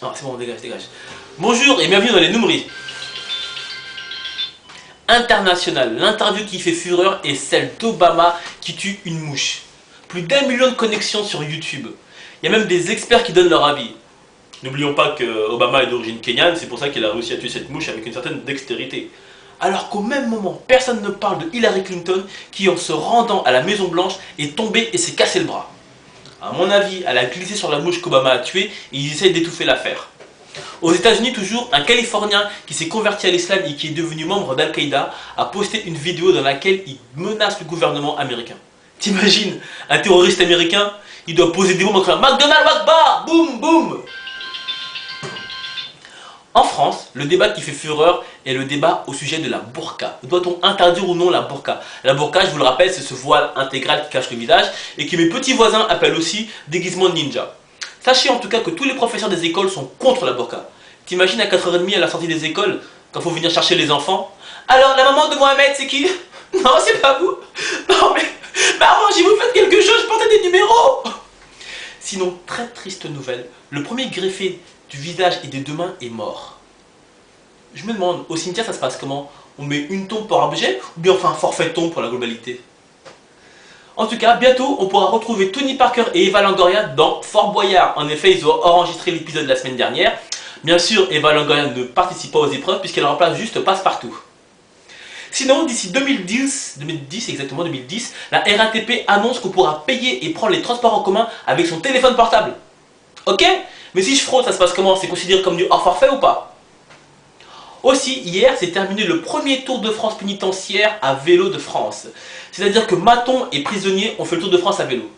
Non, c'est bon, dégage, dégage. Bonjour et bienvenue dans les Noumeries. International, l'interview qui fait fureur est celle d'Obama qui tue une mouche. Plus d'1 million de connexions sur YouTube. Il y a même des experts qui donnent leur avis. N'oublions pas que Obama est d'origine kenyane, c'est pour ça qu'il a réussi à tuer cette mouche avec une certaine dextérité. Alors qu'au même moment, personne ne parle de Hillary Clinton qui, en se rendant à la Maison Blanche, est tombée et s'est cassé le bras. À mon avis, elle a glissé sur la mouche qu'Obama a tuée et ils essayent d'étouffer l'affaire. Aux États-Unis, toujours, un Californien qui s'est converti à l'islam et qui est devenu membre d'Al-Qaïda a posté une vidéo dans laquelle il menace le gouvernement américain. T'imagines, un terroriste américain, il doit poser des bombes en criant McDonald's Akbar, boum boum. En France, le débat qui fait fureur est le débat au sujet de la burqa. Doit-on interdire ou non la burqa? La burqa, je vous le rappelle, c'est ce voile intégral qui cache le visage et que mes petits voisins appellent aussi déguisement de ninja. Sachez en tout cas que tous les professeurs des écoles sont contre la burqa. T'imagines à 4h30 à la sortie des écoles, quand il faut venir chercher les enfants? Alors, la maman de Mohamed, c'est qui? Non, c'est pas vous. Non mais, maman, si vous faites quelque chose, portez des numéros. Sinon, très triste nouvelle, le premier greffé du visage et des deux mains est mort. Je me demande, au cimetière ça se passe comment? On met une tombe par objet ou bien on fait un forfait tombe pour la globalité? En tout cas, bientôt on pourra retrouver Tony Parker et Eva Longoria dans Fort Boyard. En effet, ils ont enregistré l'épisode la semaine dernière. Bien sûr, Eva Longoria ne participe pas aux épreuves puisqu'elle remplace juste Passepartout. Sinon, d'ici 2010, la RATP annonce qu'on pourra payer et prendre les transports en commun avec son téléphone portable. Ok? Mais si je fraude, ça se passe comment? C'est considéré comme du hors forfait ou pas? Aussi, hier, s'est terminé le premier Tour de France pénitentiaire à vélo de France. C'est-à-dire que matons et prisonniers ont fait le Tour de France à vélo.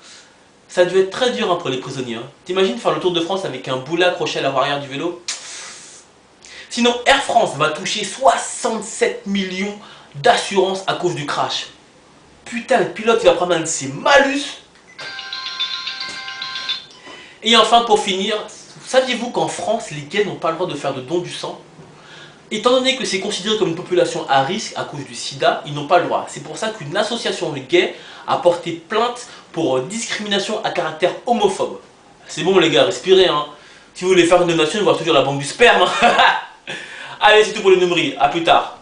Ça a dû être très dur pour les prisonniers. T'imagines faire le Tour de France avec un boulet accroché à l'avant arrière du vélo? Sinon, Air France va toucher 67 millions d'assurance à cause du crash. Putain, le pilote il va prendre un de ses malus. Et enfin, pour finir, saviez-vous qu'en France, les gays n'ont pas le droit de faire de don du sang? Étant donné que c'est considéré comme une population à risque à cause du sida, ils n'ont pas le droit. C'est pour ça qu'une association de gays a porté plainte pour discrimination à caractère homophobe. C'est bon les gars, respirez hein. Si vous voulez faire une donation, il va toujours la banque du sperme. Allez, c'est tout pour les Noumeries, à plus tard.